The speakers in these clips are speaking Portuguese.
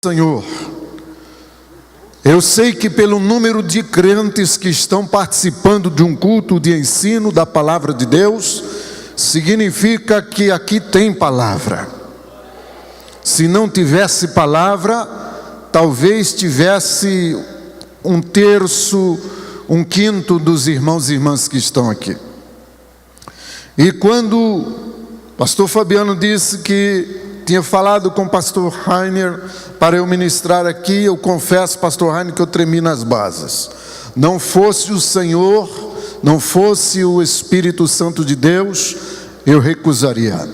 Senhor, eu sei que pelo número de crentes que estão participando de um culto de ensino da palavra de Deus, significa que aqui tem palavra. Se não tivesse palavra, talvez tivesse um terço, um quinto dos irmãos e irmãs que estão aqui. E quando o pastor Fabiano disse que tinha falado com o pastor Rainer para eu ministrar aqui, eu confesso, pastor Rainer, que eu tremi nas bases. Não fosse o Senhor, não fosse o Espírito Santo de Deus, eu recusaria.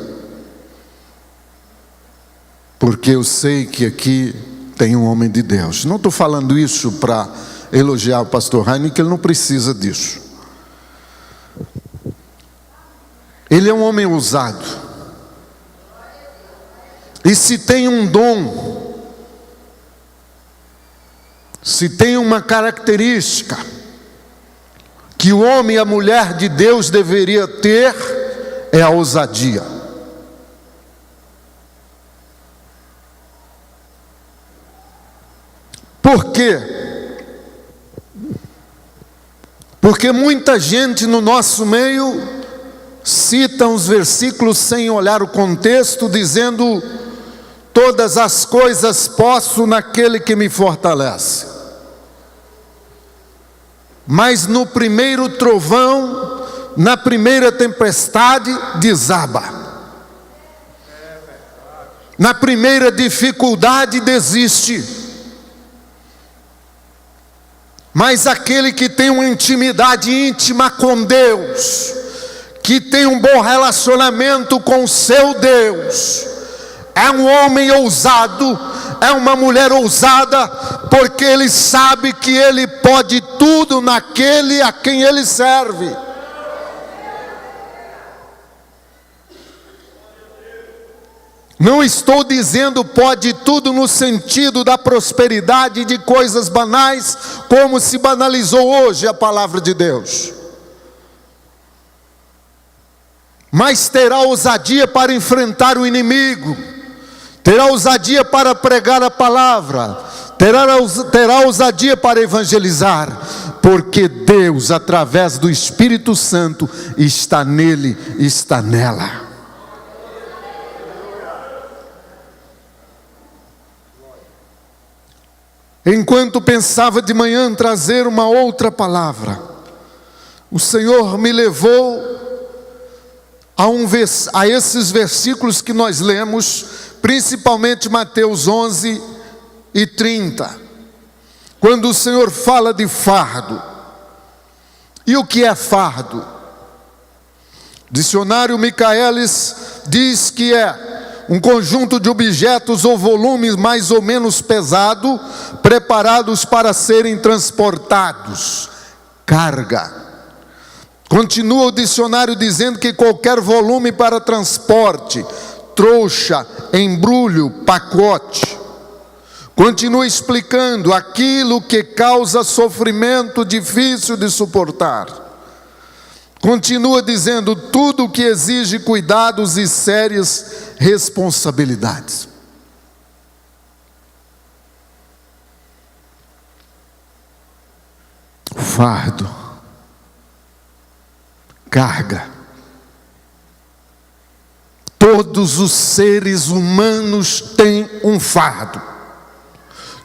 Porque eu sei que aqui tem um homem de Deus. Não estou falando isso para elogiar o pastor Rainer, que ele não precisa disso. Ele é um homem ousado. E se tem um dom, se tem uma característica que o homem e a mulher de Deus deveria ter, é a ousadia. Por quê? Porque muita gente no nosso meio cita os versículos sem olhar o contexto, dizendo: todas as coisas posso naquele que me fortalece. Mas no primeiro trovão, na primeira tempestade, desaba. Na primeira dificuldade, desiste. Mas aquele que tem uma intimidade íntima com Deus, que tem um bom relacionamento com o seu Deus, é um homem ousado, é uma mulher ousada, porque ele sabe que ele pode tudo naquele a quem ele serve. Não estou dizendo pode tudo no sentido da prosperidade de coisas banais, como se banalizou hoje a palavra de Deus. Mas terá ousadia para enfrentar o inimigo, terá ousadia para pregar a palavra, terá ousadia para evangelizar, porque Deus, através do Espírito Santo, está nele, está nela. Enquanto pensava de manhã trazer uma outra palavra, o Senhor me levou a esses versículos que nós lemos, principalmente Mateus 11 e 30, quando o Senhor fala de fardo. E o que é fardo? Dicionário Michaelis diz que é um conjunto de objetos ou volumes mais ou menos pesado, preparados para serem transportados. Carga. Continua o dicionário dizendo que qualquer volume para transporte, trouxa, embrulho, pacote. Continua explicando: aquilo que causa sofrimento difícil de suportar. Continua dizendo: tudo que exige cuidados e sérias responsabilidades. Fardo, carga. Todos os seres humanos têm um fardo.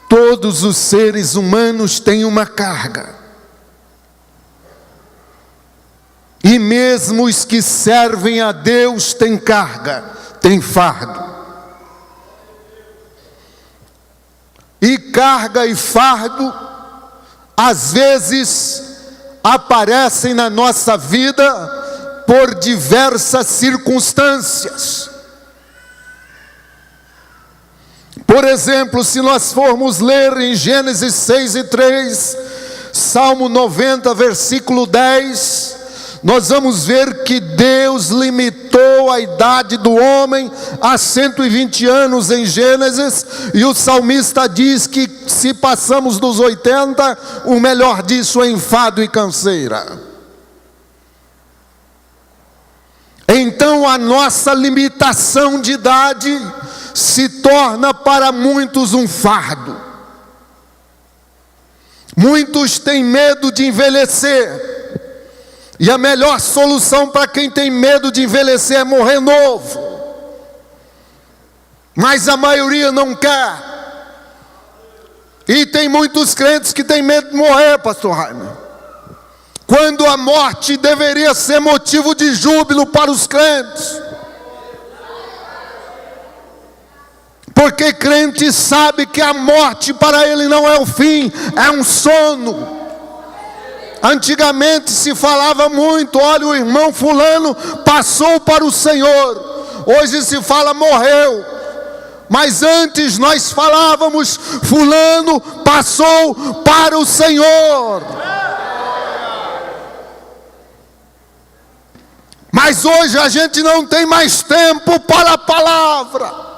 Todos os seres humanos têm uma carga. E mesmo os que servem a Deus têm carga, têm fardo. E carga e fardo, às vezes, aparecem na nossa vida por diversas circunstâncias. Por exemplo, se nós formos ler em Gênesis 6 e 3, Salmo 90, versículo 10, nós vamos ver que Deus limitou a idade do homem a 120 anos em Gênesis, e o salmista diz que se passamos dos 80, o melhor disso é enfado e canseira. Então a nossa limitação de idade se torna para muitos um fardo. Muitos têm medo de envelhecer, e a melhor solução para quem tem medo de envelhecer é morrer novo. Mas a maioria não quer. E tem muitos crentes que têm medo de morrer, pastor Jaime, quando a morte deveria ser motivo de júbilo para os crentes. Porque crente sabe que a morte para ele não é o fim, é um sono. Antigamente se falava muito, olha, o irmão fulano passou para o Senhor. Hoje se fala morreu. Mas antes nós falávamos, fulano passou para o Senhor. Mas hoje a gente não tem mais tempo para a palavra.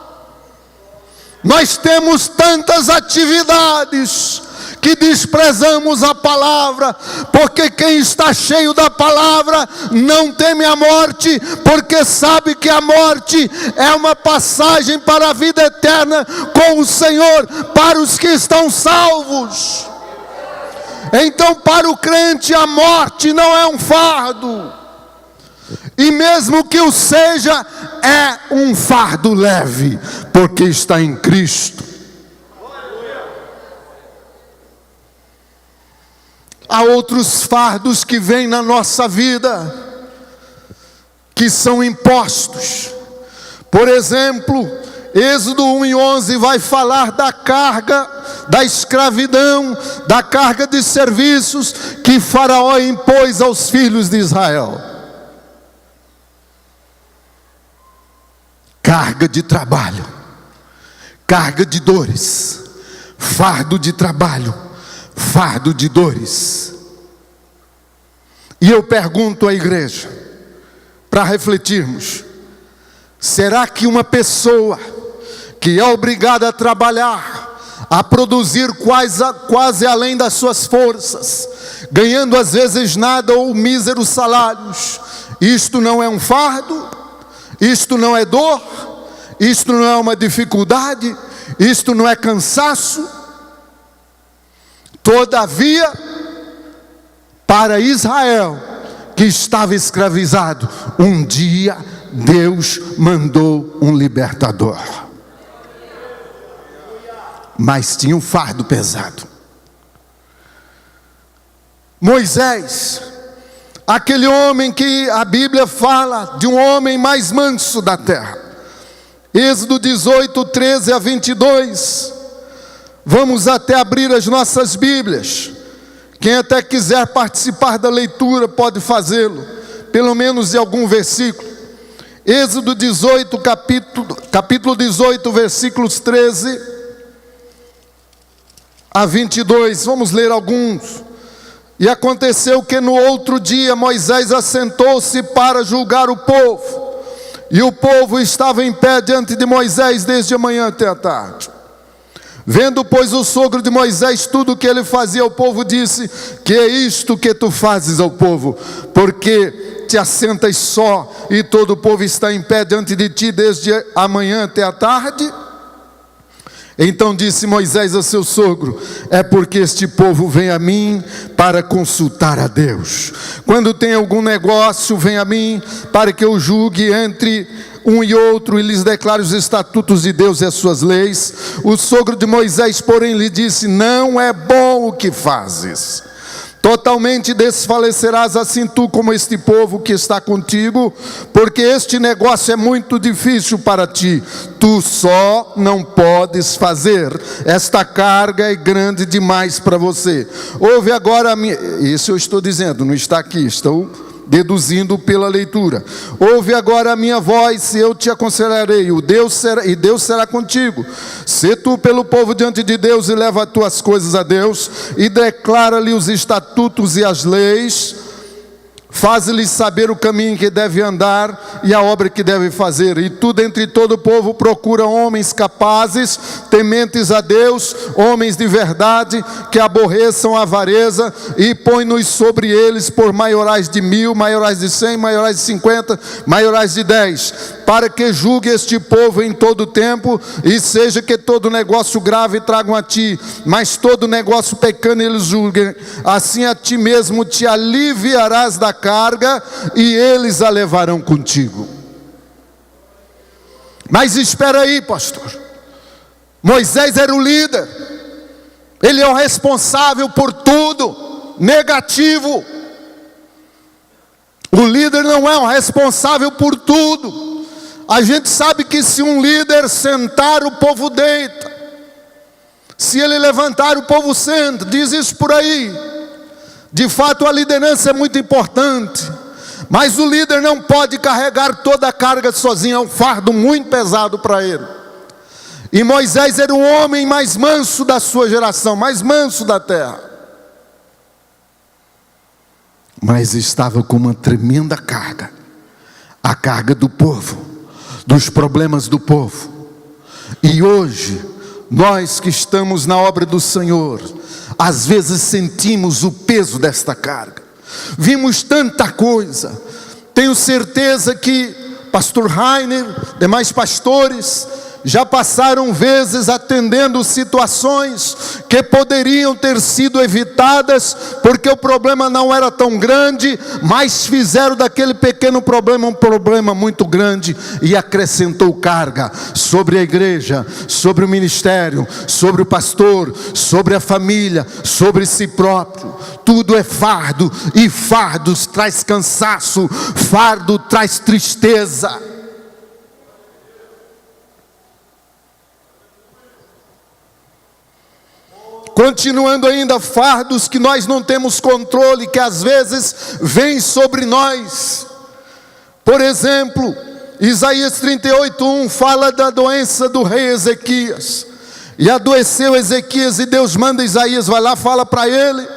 Nós temos tantas atividades que desprezamos a palavra, porque quem está cheio da palavra não teme a morte, porque sabe que a morte é uma passagem para a vida eterna com o Senhor, para os que estão salvos. Então, para o crente, a morte não é um fardo, e mesmo que o seja, é um fardo leve, porque está em Cristo. Há outros fardos que vêm na nossa vida, que são impostos. Por exemplo, Êxodo 1:11 vai falar da carga, da escravidão, da carga de serviços que Faraó impôs aos filhos de Israel. Carga de trabalho, carga de dores, fardo de trabalho, fardo de dores. E eu pergunto à igreja, para refletirmos: será que uma pessoa que é obrigada a trabalhar, a produzir quase além das suas forças, ganhando às vezes nada ou míseros salários, isto não é um fardo? Isto não é dor? Isto não é uma dificuldade? Isto não é cansaço? Todavia, para Israel, que estava escravizado, um dia Deus mandou um libertador. Mas tinha um fardo pesado. Moisés, aquele homem que a Bíblia fala de um homem mais manso da terra. Êxodo 18, 13 a 22. Vamos até abrir as nossas Bíblias. Quem até quiser participar da leitura pode fazê-lo, pelo menos de algum versículo. Êxodo 18, capítulo 18, versículos 13 a 22. Vamos ler alguns. E aconteceu que no outro dia Moisés assentou-se para julgar o povo. E o povo estava em pé diante de Moisés desde a manhã até a tarde. Vendo, pois, o sogro de Moisés tudo o que ele fazia ao povo, disse: que é isto que tu fazes ao povo? Porque te assentas só e todo o povo está em pé diante de ti desde a manhã até a tarde? Então disse Moisés a seu sogro: é porque este povo vem a mim para consultar a Deus. Quando tem algum negócio, vem a mim para que eu julgue entre um e outro e lhes declare os estatutos de Deus e as suas leis. O sogro de Moisés, porém, lhe disse: não é bom o que fazes. Totalmente desfalecerás assim tu como este povo que está contigo, porque este negócio é muito difícil para ti. Tu só não podes fazer. Esta carga é grande demais para você. Ouve agora a minha... Isso eu estou dizendo, não está aqui, estou deduzindo pela leitura. Ouve agora a minha voz, e eu te aconselharei, e Deus será contigo. Sê tu pelo povo diante de Deus, e leva as tuas coisas a Deus, e declara-lhe os estatutos e as leis. Faze-lhes saber o caminho que deve andar e a obra que deve fazer. E tu, dentre todo o povo, procura homens capazes, tementes a Deus, homens de verdade, que aborreçam a avareza, e põe-nos sobre eles por maiorais de 1000, maiorais de 100, maiorais de 50, maiorais de 10, para que julgue este povo em todo o tempo, e seja que todo negócio grave tragam a ti, mas todo negócio pequeno eles julguem. Assim a ti mesmo te aliviarás da carga, e eles a levarão contigo. Mas espera aí, pastor. Moisés era o líder, ele é o responsável por tudo. Negativo. O líder não é o responsável por tudo. A gente sabe que se um líder sentar, o povo deita. Se ele levantar, o povo senta. Diz isso por aí. De fato, a liderança é muito importante, mas o líder não pode carregar toda a carga sozinho. É um fardo muito pesado para ele. E Moisés era o homem mais manso da sua geração, mais manso da terra, mas estava com uma tremenda carga, a carga do povo, dos problemas do povo. E hoje, nós que estamos na obra do Senhor, às vezes sentimos o peso desta carga. Vimos tanta coisa. Tenho certeza que pastor Rainer, demais pastores, já passaram vezes atendendo situações que poderiam ter sido evitadas, porque o problema não era tão grande, mas fizeram daquele pequeno problema um problema muito grande, e acrescentou carga sobre a igreja, sobre o ministério, sobre o pastor, sobre a família, sobre si próprio. Tudo é fardo, e fardos traz cansaço, fardo traz tristeza. Continuando ainda, fardos que nós não temos controle, que às vezes vêm sobre nós. Por exemplo, Isaías 38:1 fala da doença do rei Ezequias. E adoeceu Ezequias, e Deus manda Isaías, vai lá, fala para ele,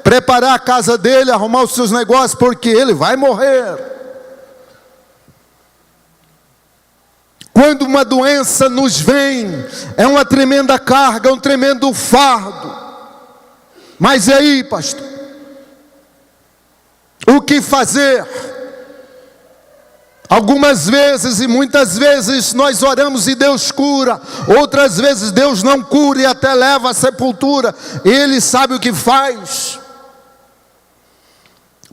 preparar a casa dele, arrumar os seus negócios, porque ele vai morrer. Quando uma doença nos vem, é uma tremenda carga, um tremendo fardo. Mas e aí, pastor? O que fazer? Algumas vezes e muitas vezes nós oramos e Deus cura. Outras vezes Deus não cura e até leva à sepultura. Ele sabe o que faz.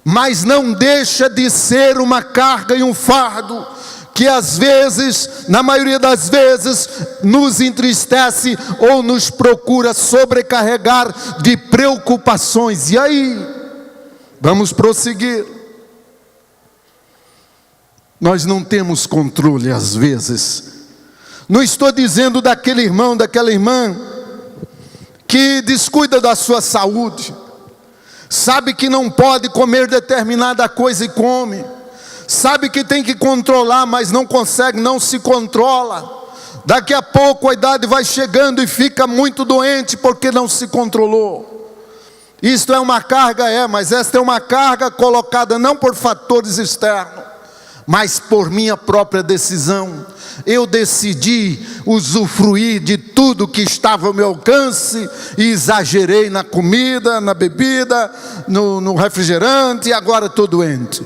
Mas não deixa de ser uma carga e um fardo, que às vezes, na maioria das vezes, nos entristece ou nos procura sobrecarregar de preocupações. E aí? Vamos prosseguir. Nós não temos controle às vezes. Não estou dizendo daquele irmão, daquela irmã que descuida da sua saúde, sabe que não pode comer determinada coisa e come, sabe que tem que controlar, mas não consegue, não se controla. Daqui a pouco a idade vai chegando e fica muito doente porque não se controlou. Isto é uma carga, mas esta é uma carga colocada não por fatores externos, mas por minha própria decisão. Eu decidi usufruir de tudo que estava ao meu alcance, e exagerei na comida, na bebida, no refrigerante, e agora estou doente.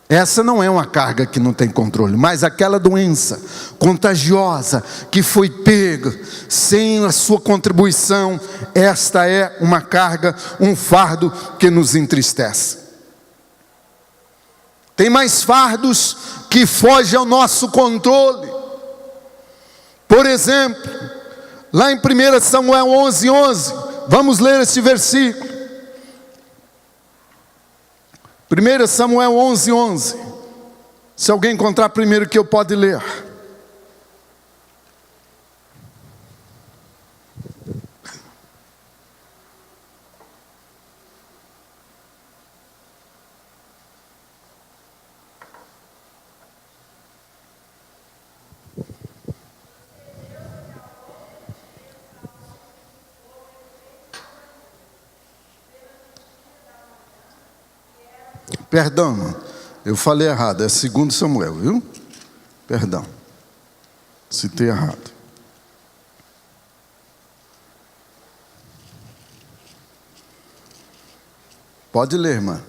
Essa não é uma carga que não tem controle, mas aquela doença contagiosa que foi pega sem a sua contribuição, esta é uma carga, um fardo que nos entristece. Tem mais fardos que fogem ao nosso controle. Por exemplo, lá em 1 Samuel 11:11, vamos ler esse versículo. 1 Samuel 11:11. Se alguém encontrar primeiro que eu pode ler. Perdão, irmão. Eu falei errado. É 2 Samuel, viu? Perdão. Citei errado. Pode ler, irmã.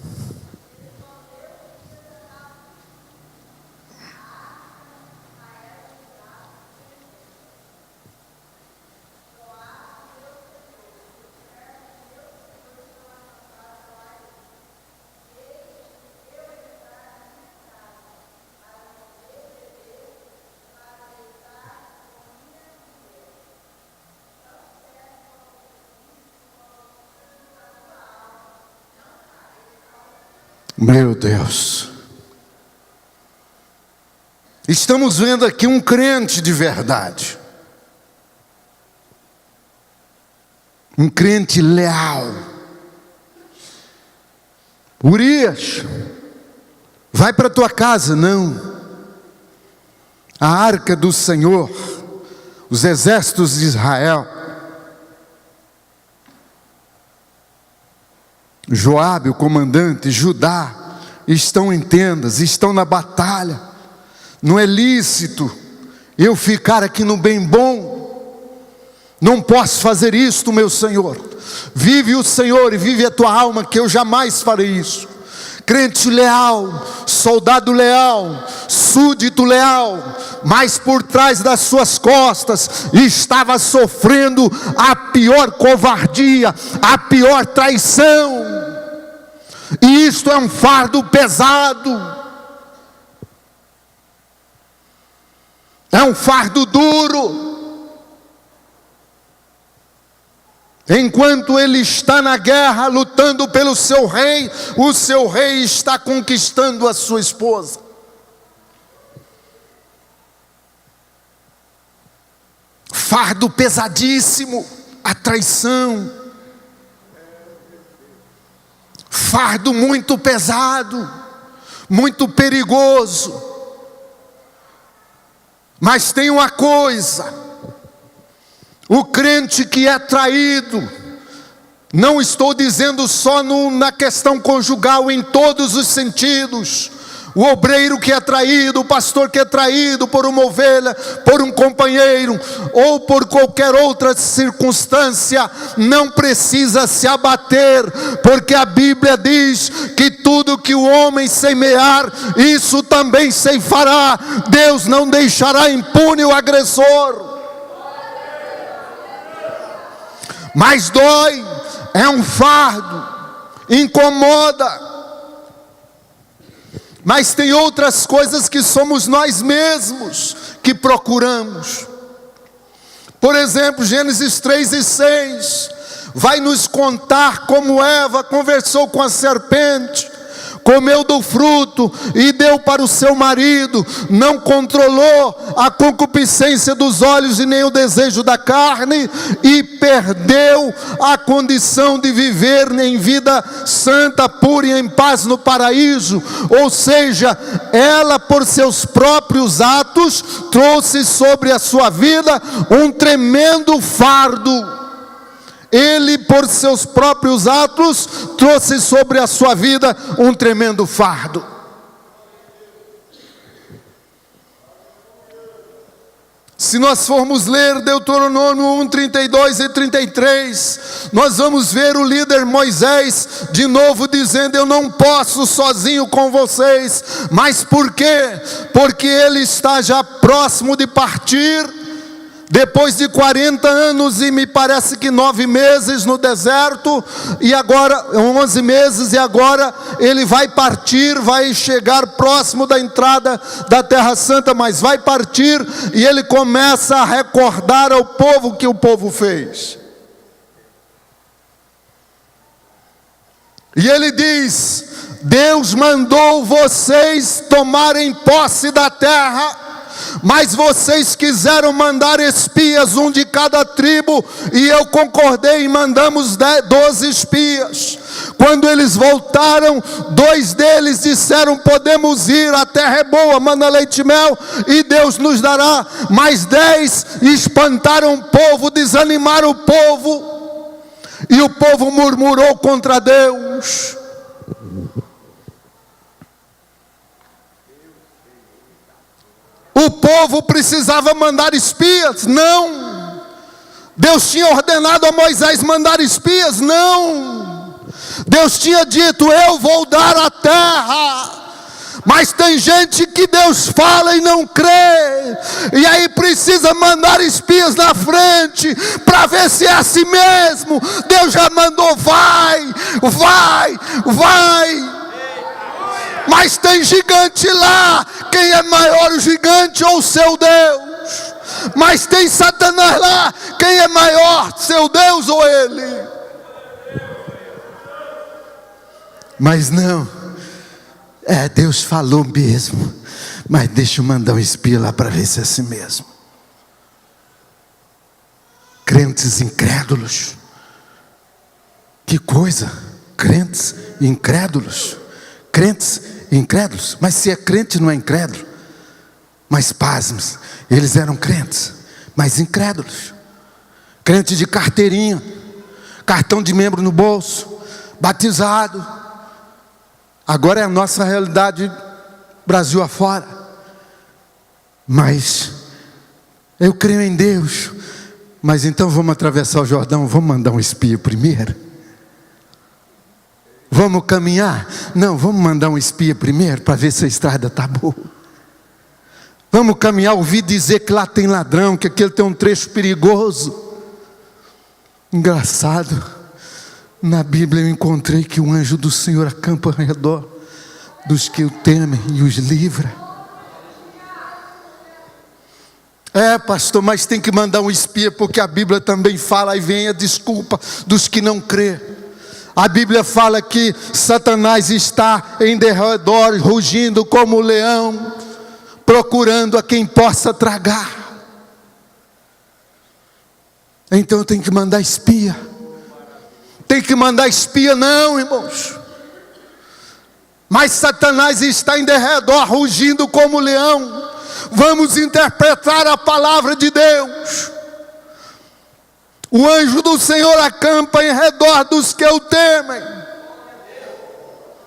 Meu Deus. Estamos vendo aqui um crente de verdade. Um crente leal. Urias, vai para tua casa. Não. A arca do Senhor, os exércitos de Israel, Joabe, o comandante, Judá, estão em tendas, estão na batalha. Não é lícito eu ficar aqui no bem bom. Não posso fazer isto, meu Senhor. Vive o Senhor e vive a tua alma, que eu jamais farei isso. Crente leal, soldado leal, súdito leal, mas por trás das suas costas estava sofrendo a pior covardia, a pior traição. E isto é um fardo pesado, é um fardo duro. Enquanto ele está na guerra, lutando pelo seu rei, o seu rei está conquistando a sua esposa. Fardo pesadíssimo, a traição. Fardo muito pesado, muito perigoso. Mas tem uma coisa: o crente que é traído, não estou dizendo só na questão conjugal, em todos os sentidos. O obreiro que é traído, o pastor que é traído por uma ovelha, por um companheiro, ou por qualquer outra circunstância, não precisa se abater, porque a Bíblia diz que tudo que o homem semear, isso também ceifará. Deus não deixará impune o agressor. Mas dói, é um fardo, incomoda. Mas tem outras coisas que somos nós mesmos que procuramos. Por exemplo, Gênesis 3:6 vai nos contar como Eva conversou com a serpente, comeu do fruto e deu para o seu marido, não controlou a concupiscência dos olhos e nem o desejo da carne, e perdeu a condição de viver em vida santa, pura e em paz no paraíso. Ou seja, ela por seus próprios atos trouxe sobre a sua vida um tremendo fardo. Ele por seus próprios atos trouxe sobre a sua vida um tremendo fardo. Se nós formos ler Deuteronômio 1, 32 e 33, nós vamos ver o líder Moisés de novo dizendo: eu não posso sozinho com vocês. Mas por quê? Porque ele está já próximo de partir. Depois de 40 anos e me parece que 9 meses no deserto, e agora 11 meses, e agora ele vai partir, vai chegar próximo da entrada da Terra Santa, mas vai partir, e ele começa a recordar ao povo o que o povo fez. E ele diz: Deus mandou vocês tomarem posse da terra, mas vocês quiseram mandar espias, um de cada tribo, e eu concordei e mandamos 12 espias. Quando eles voltaram, 2 deles disseram: podemos ir, a terra é boa, mana leite e mel, e Deus nos dará. Mas 10 espantaram o povo, desanimaram o povo, e o povo murmurou contra Deus. O povo precisava mandar espias? Não. Deus tinha ordenado a Moisés mandar espias? Não. Deus tinha dito: eu vou dar a terra. Mas tem gente que Deus fala e não crê, e aí precisa mandar espias na frente, para ver se é assim mesmo. Deus já mandou: vai, vai, vai. Mas tem gigante lá. Quem é maior, o gigante ou o seu Deus? Mas tem Satanás lá. Quem é maior, seu Deus ou ele? Mas não. Deus falou mesmo. Mas deixa eu mandar um espia lá para ver se é assim mesmo. Crentes incrédulos. Que coisa. Crentes incrédulos. Crentes incrédulos. Mas se é crente, não é incrédulo. Mas pasmos, eles eram crentes, mas incrédulos. Crente de carteirinha, cartão de membro no bolso, batizado. Agora é a nossa realidade Brasil afora. Mas eu creio em Deus. Mas então vamos atravessar o Jordão, vamos mandar um espia primeiro? Vamos caminhar? Não, vamos mandar um espia primeiro para ver se a estrada está boa. Vamos caminhar, ouvir dizer que lá tem ladrão, que aquele tem um trecho perigoso. Engraçado, na Bíblia eu encontrei que o anjo do Senhor acampa ao redor dos que o temem e os livra. Pastor, mas tem que mandar um espia, porque a Bíblia também fala, e vem a desculpa dos que não crê. A Bíblia fala que Satanás está em derredor, rugindo como leão, procurando a quem possa tragar. Então tem que mandar espia. Tem que mandar espia não, irmãos. Mas Satanás está em derredor, rugindo como leão. Vamos interpretar a palavra de Deus. O anjo do Senhor acampa em redor dos que o temem.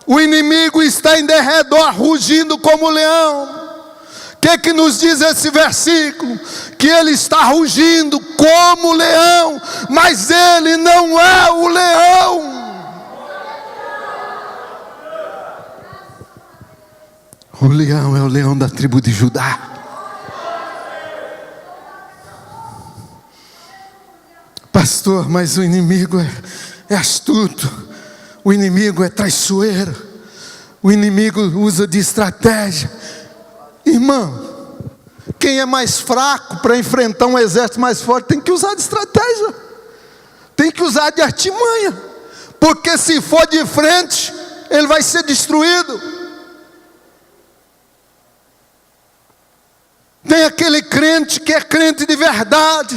O inimigo está em derredor, rugindo como leão. O que nos diz esse versículo? Que ele está rugindo como leão, mas ele não é o leão. O leão é o leão da tribo de Judá. Pastor, mas o inimigo é astuto. O inimigo é traiçoeiro. O inimigo usa de estratégia. Irmão, quem é mais fraco para enfrentar um exército mais forte tem que usar de estratégia, tem que usar de artimanha, porque se for de frente, ele vai ser destruído. Tem aquele crente que é crente de verdade,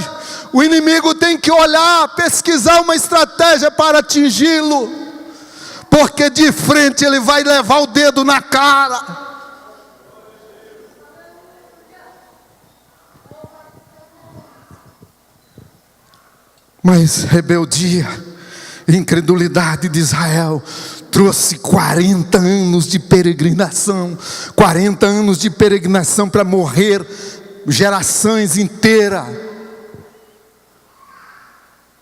o inimigo tem que olhar, pesquisar uma estratégia para atingi-lo, porque de frente ele vai levar o dedo na cara. Mas rebeldia, incredulidade de Israel trouxe 40 anos de peregrinação. 40 anos de peregrinação para morrer gerações inteiras.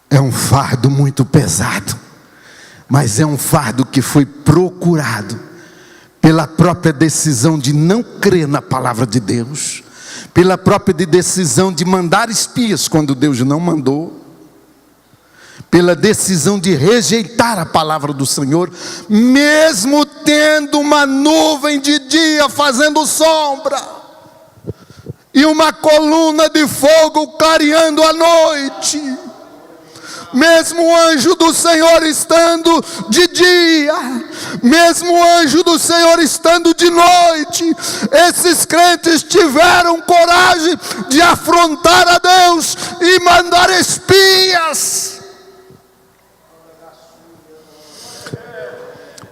É um fardo muito pesado, mas é um fardo que foi procurado pela própria decisão de não crer na palavra de Deus, pela própria decisão de mandar espias quando Deus não mandou, pela decisão de rejeitar a palavra do Senhor, mesmo tendo uma nuvem de dia fazendo sombra, e uma coluna de fogo clareando a noite. Mesmo o anjo do Senhor estando de dia, mesmo o anjo do Senhor estando de noite, esses crentes tiveram coragem de afrontar a Deus e mandar espias.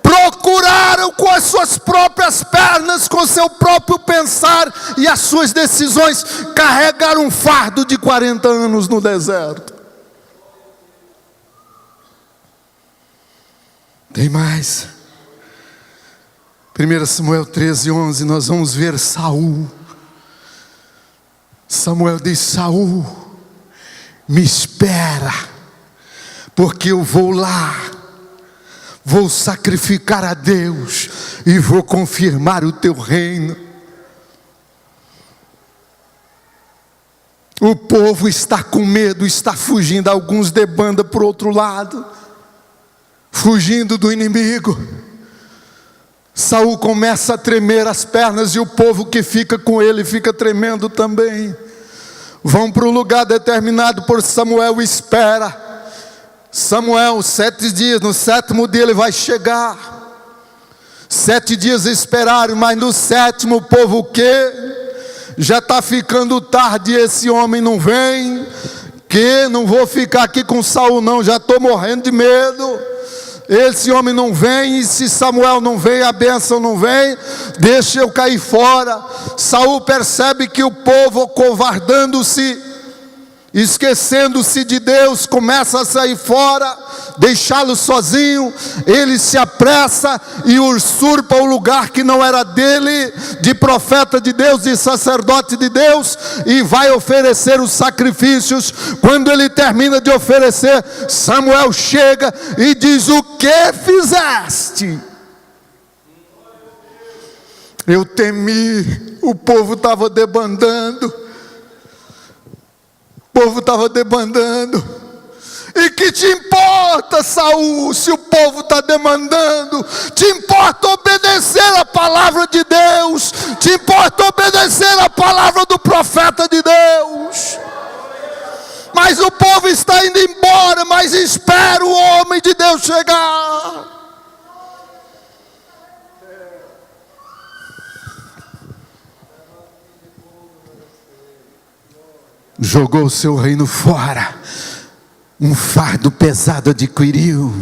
Procuraram com as suas próprias pernas, com seu próprio pensar e as suas decisões, carregar um fardo de 40 anos no deserto. Tem mais. 1 Samuel 13:11, nós vamos ver Saul. Samuel diz: Saul, me espera, porque eu vou lá, vou sacrificar a Deus e vou confirmar o teu reino. O povo está com medo, está fugindo, alguns debandam para o outro lado, fugindo do inimigo. Saul começa a tremer as pernas e o povo que fica com ele fica tremendo também. Vão para o lugar determinado por Samuel e espera. Samuel, 7 dias, no 7º dia ele vai chegar. 7 dias esperaram, mas no 7º o povo o quê? Já está ficando tarde, esse homem não vem. Que não vou ficar aqui com Saul não, já estou morrendo de medo. Esse homem não vem, e se Samuel não vem, a bênção não vem, deixa eu cair fora. Saul percebe que o povo, covardando-se, esquecendo-se de Deus, começa a sair fora, deixá-lo sozinho. Ele se apressa e usurpa o lugar que não era dele, de profeta de Deus, de sacerdote de Deus, e vai oferecer os sacrifícios. Quando ele termina de oferecer, Samuel chega e diz: o que fizeste? Eu temi, o povo estava debandando. O povo estava debandando. E que te importa, Saul, se o povo está demandando? Te importa obedecer a palavra de Deus, te importa obedecer a palavra do profeta de Deus. Mas o povo está indo embora, mas espera o homem de Deus chegar. Jogou o seu reino fora, um fardo pesado adquiriu,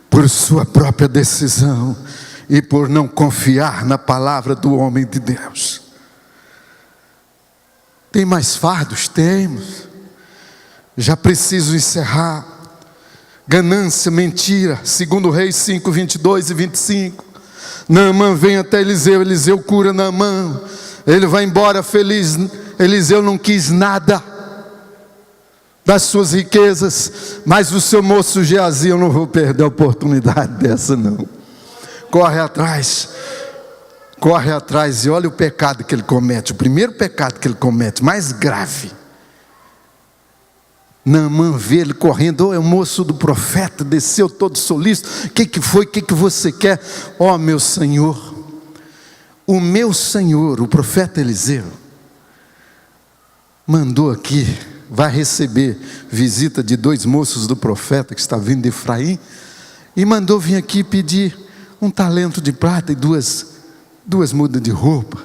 por sua própria decisão, e por não confiar na palavra do homem de Deus. Tem mais fardos? Temos. Já preciso encerrar. Ganância, mentira, 2 Reis 5, 22 e 25. Naamã vem até Eliseu, Eliseu cura Naamã, ele vai embora feliz. Eliseu não quis nada das suas riquezas, mas o seu moço Geazi: eu não vou perder a oportunidade dessa não. Corre atrás, e olha o pecado que ele comete, o primeiro pecado que ele comete, mais grave. Naamã vê ele correndo: é o moço do profeta, desceu todo solícito. O que foi? O que você quer? Ó meu senhor, o meu senhor, o profeta Eliseu, mandou aqui, vai receber visita de 2 moços do profeta que está vindo de Efraim, e mandou vir aqui pedir um talento de prata e duas mudas de roupa.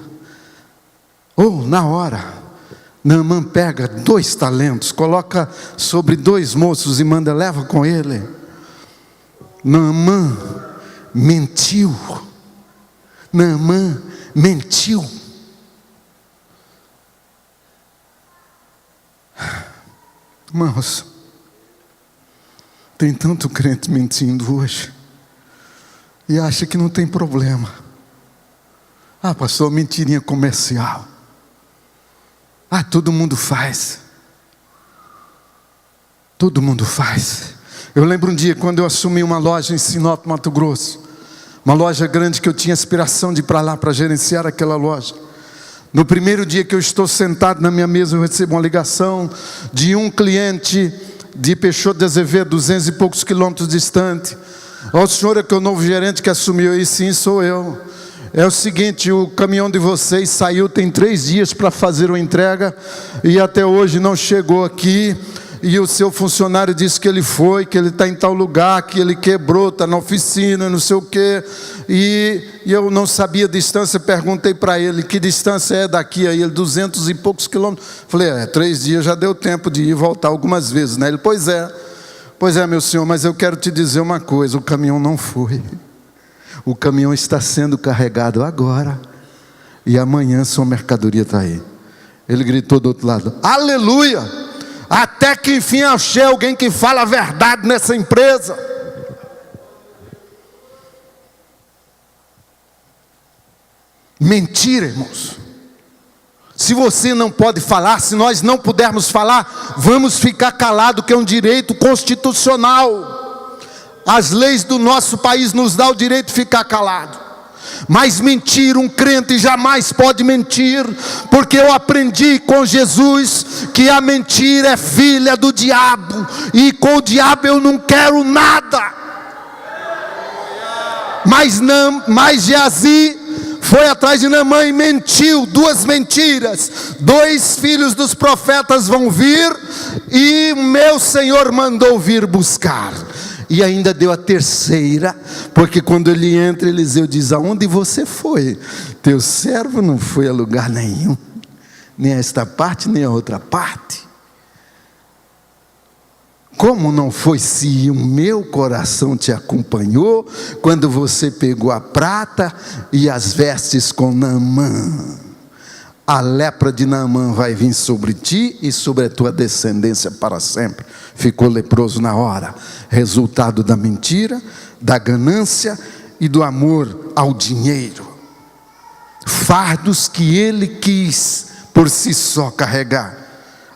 Na hora, Naamã pega 2 talentos, coloca sobre 2 moços e manda: leva com ele. Naamã mentiu. Irmãos, tem tanto crente mentindo hoje, e acha que não tem problema. Pastor, mentirinha comercial. Todo mundo faz. Todo mundo faz. Eu lembro um dia quando eu assumi uma loja em Sinop, Mato Grosso, uma loja grande que eu tinha aspiração de ir para lá para gerenciar aquela loja. No primeiro dia que eu estou sentado na minha mesa, eu recebo uma ligação de um cliente de Peixoto de Azevedo, 200 e poucos quilômetros distante. O senhor é que é o novo gerente que assumiu? E sim, sou eu. É o seguinte, o caminhão de vocês saiu tem 3 dias para fazer uma entrega, e até hoje não chegou aqui. E o seu funcionário disse que ele foi, que ele está em tal lugar, que ele quebrou, está na oficina, não sei o quê. E eu não sabia a distância, perguntei para ele: que distância é daqui? Aí ele: 200 e poucos quilômetros. Falei: 3 dias já deu tempo de ir e voltar algumas vezes, né? Ele: pois é meu senhor, mas eu quero te dizer uma coisa: o caminhão não foi. O caminhão está sendo carregado agora, e amanhã sua mercadoria está aí. Ele gritou do outro lado: aleluia! Até que enfim achei alguém que fala a verdade nessa empresa. Mentira, irmãos. Se você não pode falar, se nós não pudermos falar, vamos ficar calados, que é um direito constitucional. As leis do nosso país nos dão o direito de ficar calado. Mas mentir, um crente jamais pode mentir, porque eu aprendi com Jesus que a mentira é filha do diabo, e com o diabo eu não quero nada. Mas Geazi foi atrás de Naamã e mentiu, 2 mentiras. 2 filhos dos profetas vão vir, e meu Senhor mandou vir buscar. E ainda deu a 3ª, porque quando ele entra, Eliseu diz: aonde você foi? Teu servo não foi a lugar nenhum, nem a esta parte, nem a outra parte. Como não foi, se o meu coração te acompanhou, quando você pegou a prata e as vestes com Naamã? A lepra de Naamã vai vir sobre ti e sobre a tua descendência para sempre. Ficou leproso na hora. Resultado da mentira, da ganância e do amor ao dinheiro. Fardos que ele quis por si só carregar.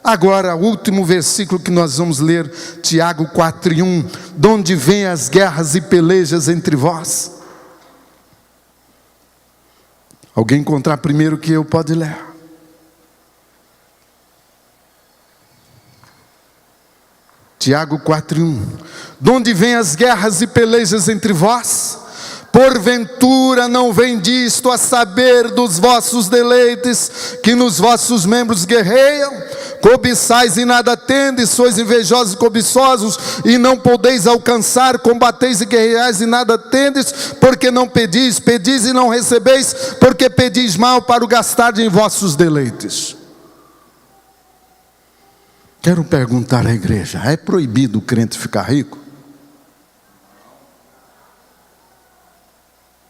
Agora, o último versículo que nós vamos ler, Tiago 4:1. De onde vêm as guerras e pelejas entre vós? Alguém encontrar primeiro que eu pode ler. Tiago 4:1. De onde vêm as guerras e pelejas entre vós? Porventura não vem disto a saber dos vossos deleites, que nos vossos membros guerreiam? Cobiçais e nada tendes, sois invejosos e cobiçosos, e não podeis alcançar, combateis e guerreais e nada tendes, porque não pedis, pedis e não recebeis, porque pedis mal para o gastar em vossos deleites. Quero perguntar à igreja: é proibido o crente ficar rico?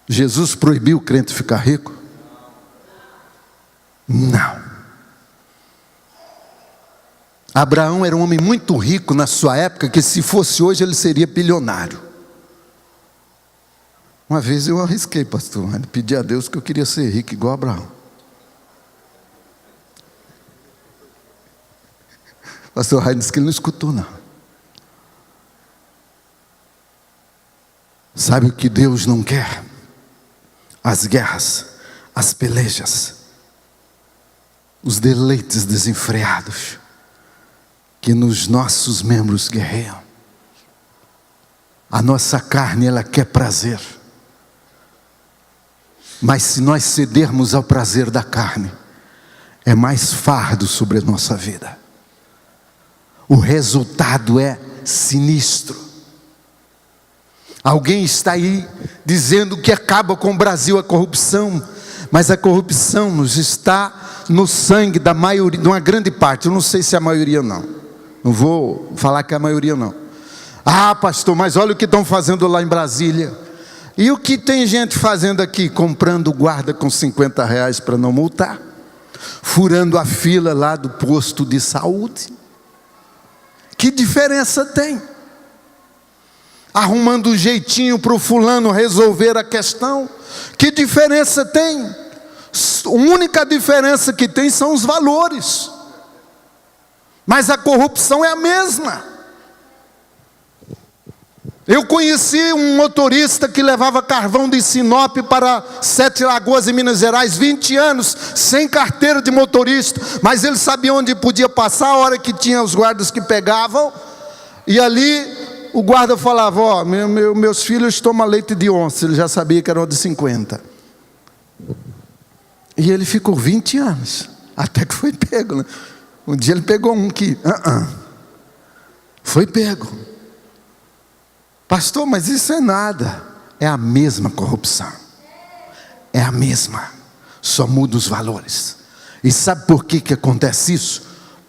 Jesus proibiu o crente ficar rico? Não. Abraão era um homem muito rico na sua época, que se fosse hoje ele seria bilionário. Uma vez eu arrisquei, pastor, pedi a Deus que eu queria ser rico igual Abraão. Pastor Raio disse que ele não escutou, não. Sabe o que Deus não quer? As guerras, as pelejas, os deleites desenfreados, que nos nossos membros guerreiam. A nossa carne, ela quer prazer. Mas se nós cedermos ao prazer da carne, é mais fardo sobre a nossa vida. O resultado é sinistro. Alguém está aí dizendo que acaba com o Brasil a corrupção, mas a corrupção nos está no sangue da maioria, de uma grande parte. Eu não sei se é a maioria não. Não vou falar que é a maioria não. Ah, pastor, mas olha o que estão fazendo lá em Brasília. E o que tem gente fazendo aqui? Comprando guarda com R$50 para não multar, furando a fila lá do posto de saúde. Que diferença tem? Arrumando um jeitinho para o fulano resolver a questão. Que diferença tem? A única diferença que tem são os valores. Mas a corrupção é a mesma. Eu conheci um motorista que levava carvão de Sinop para 7 Lagoas em Minas Gerais, 20 anos, sem carteira de motorista, mas ele sabia onde podia passar, a hora que tinha os guardas que pegavam, e ali o guarda falava: ó, meus filhos tomam leite de onça. Ele já sabia que era de 50. E ele ficou 20 anos, até que foi pego, né? Um dia ele pegou um que foi pego. Pastor, mas isso é nada. É a mesma corrupção. É a mesma. Só muda os valores. E sabe por que acontece isso?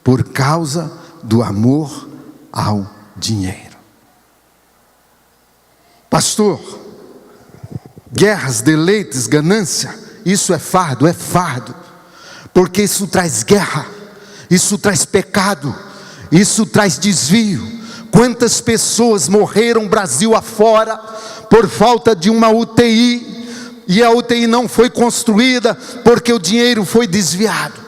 Por causa do amor ao dinheiro. Pastor, guerras, deleites, ganância, isso é fardo? É fardo. Porque isso traz guerra, isso traz pecado, isso traz desvio. Quantas pessoas morreram Brasil afora por falta de uma UTI, e a UTI não foi construída porque o dinheiro foi desviado.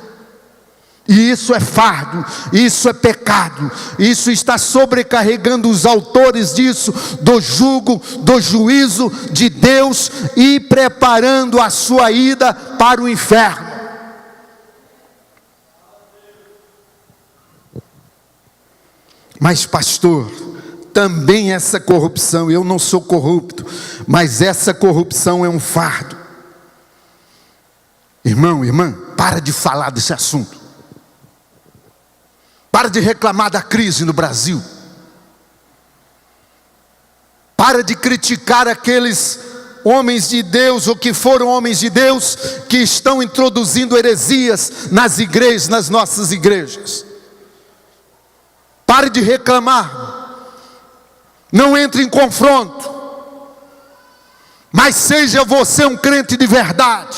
E isso é fardo, isso é pecado, isso está sobrecarregando os autores disso, do jugo, do juízo de Deus e preparando a sua ida para o inferno. Mas pastor, também essa corrupção, eu não sou corrupto, mas essa corrupção é um fardo. Irmão, irmã, para de falar desse assunto. Para de reclamar da crise no Brasil. Para de criticar aqueles homens de Deus, ou que foram homens de Deus, que estão introduzindo heresias nas igrejas, nas nossas igrejas. Pare de reclamar. Não entre em confronto. Mas seja você um crente de verdade.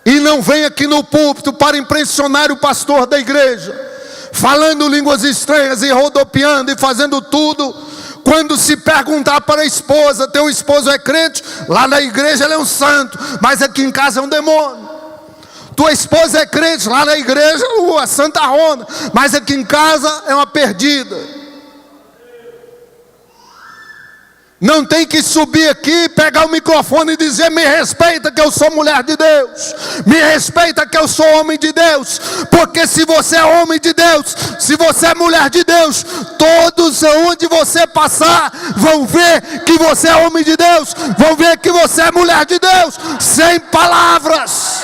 E não venha aqui no púlpito para impressionar o pastor da igreja, falando línguas estranhas e rodopiando e fazendo tudo. Quando se perguntar para a esposa, teu esposo é crente? Lá na igreja ele é um santo, mas aqui em casa é um demônio. Tua esposa é crente? Lá na igreja a santa rona, mas aqui em casa é uma perdida. Não tem que subir aqui, pegar o microfone e dizer: me respeita que eu sou mulher de Deus, me respeita que eu sou homem de Deus. Porque se você é homem de Deus, se você é mulher de Deus, todos onde você passar vão ver que você é homem de Deus, vão ver que você é mulher de Deus, sem palavras.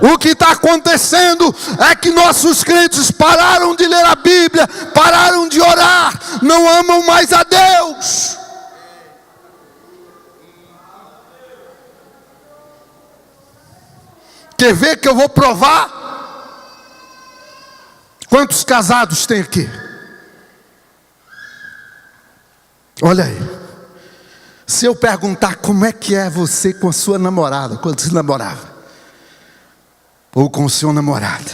O que está acontecendo é que nossos crentes pararam de ler a Bíblia, pararam de orar, não amam mais a Deus. Quer ver que eu vou provar? Quantos casados tem aqui? Olha aí. Se eu perguntar como é que é você com a sua namorada, quando se namorava, ou com o seu namorado.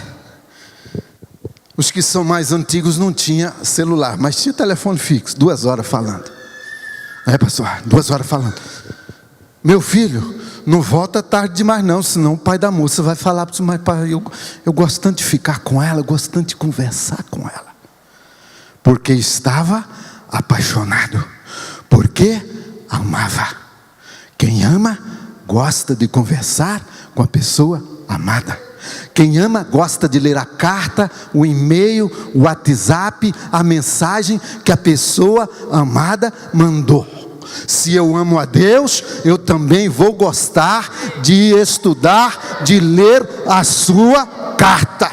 Os que são mais antigos não tinha celular, mas tinha telefone fixo, 2 horas falando. Pastor, 2 horas falando. Meu filho, não volta tarde demais não, senão o pai da moça vai falar para o seu pai, eu gosto tanto de ficar com ela, eu gosto tanto de conversar com ela. Porque estava apaixonado, porque amava. Quem ama, gosta de conversar com a pessoa amada. Quem ama gosta de ler a carta, o e-mail, o WhatsApp, a mensagem que a pessoa amada mandou. Se eu amo a Deus, eu também vou gostar de estudar, de ler a sua carta.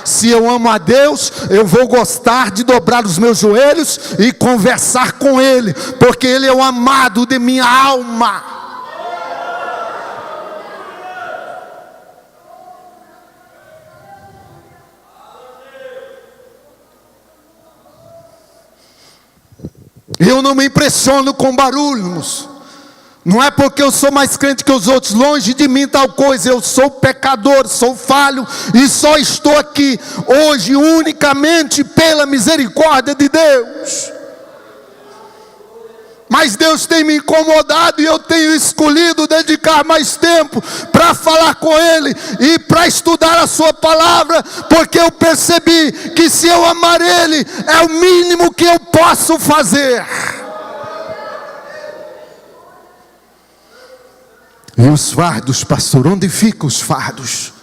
Se eu amo a Deus, eu vou gostar de dobrar os meus joelhos e conversar com Ele, porque Ele é o amado de minha alma. Eu não me impressiono com barulhos. Não é porque eu sou mais crente que os outros, longe de mim tal coisa. Eu sou pecador, sou falho, e só estou aqui hoje unicamente pela misericórdia de Deus. Mas Deus tem me incomodado e eu tenho escolhido dedicar mais tempo para falar com Ele e para estudar a sua palavra, porque eu percebi que se eu amar Ele, é o mínimo que eu posso fazer. E os fardos, pastor, onde ficam os fardos?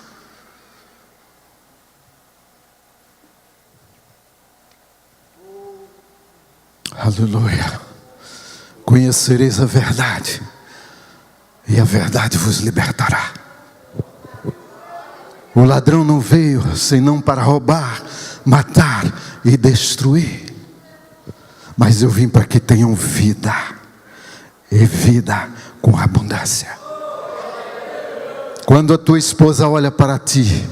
Aleluia. Conhecereis a verdade, e a verdade vos libertará. O ladrão não veio senão para roubar, matar e destruir. Mas eu vim para que tenham vida, e vida com abundância. Quando a tua esposa olha para ti,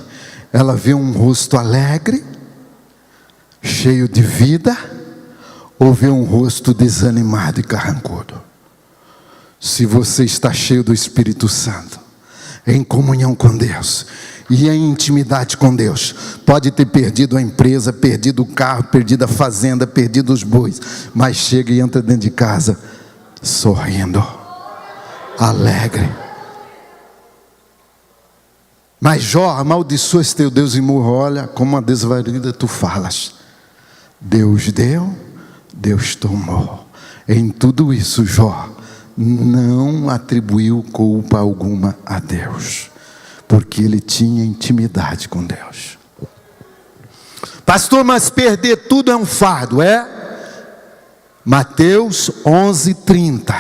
ela vê um rosto alegre, cheio de vida, ou vê um rosto desanimado e carrancudo? Se você está cheio do Espírito Santo, em comunhão com Deus e em intimidade com Deus, pode ter perdido a empresa, perdido o carro, perdido a fazenda, perdido os bois, mas chega e entra dentro de casa sorrindo, alegre, Mas Jó, amaldiçoa esse teu Deus e morra. Olha, como uma desvalida tu falas. Deus deu, Deus tomou. Em tudo isso, Jó não atribuiu culpa alguma a Deus, porque ele tinha intimidade com Deus. Pastor, mas perder tudo é um fardo, é? Mateus 11:30.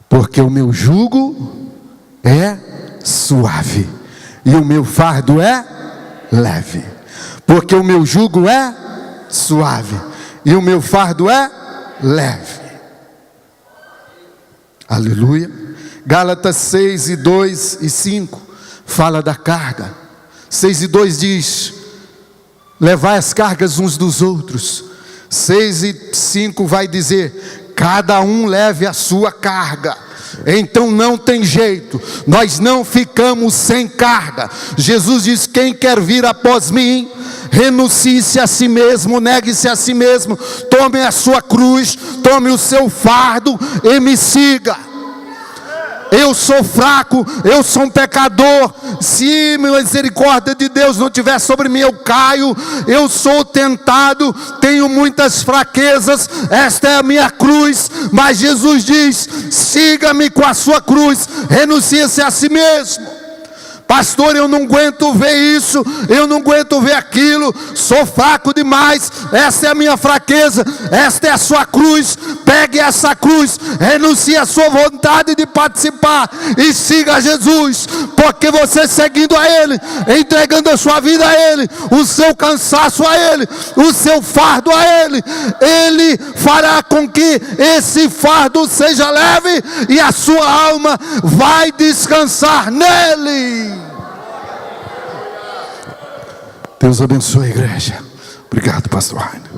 Porque o meu jugo é suave e o meu fardo é leve. Porque o meu jugo é suave e o meu fardo é leve. Aleluia. Gálatas 6:2-5 fala da carga. 6:2 diz: levai as cargas uns dos outros. 6:5 vai dizer: cada um leve a sua carga. Então não tem jeito, nós não ficamos sem carga. Jesus diz: quem quer vir após mim, renuncie-se a si mesmo, negue-se a si mesmo, tome a sua cruz, tome o seu fardo e me siga. Eu sou fraco, eu sou um pecador. Se a misericórdia de Deus não estiver sobre mim, eu caio. Eu sou tentado, tenho muitas fraquezas. Esta é a minha cruz. Mas Jesus diz: siga-me com a sua cruz, renuncie-se a si mesmo. Pastor, eu não aguento ver isso, eu não aguento ver aquilo, sou fraco demais, essa é a minha fraqueza, esta é a sua cruz. Pegue essa cruz, renuncie a sua vontade de participar e siga Jesus, porque você seguindo a Ele, entregando a sua vida a Ele, o seu cansaço a Ele, o seu fardo a Ele, Ele fará com que esse fardo seja leve e a sua alma vai descansar nele. Deus abençoe a igreja. Obrigado, pastor Rainer.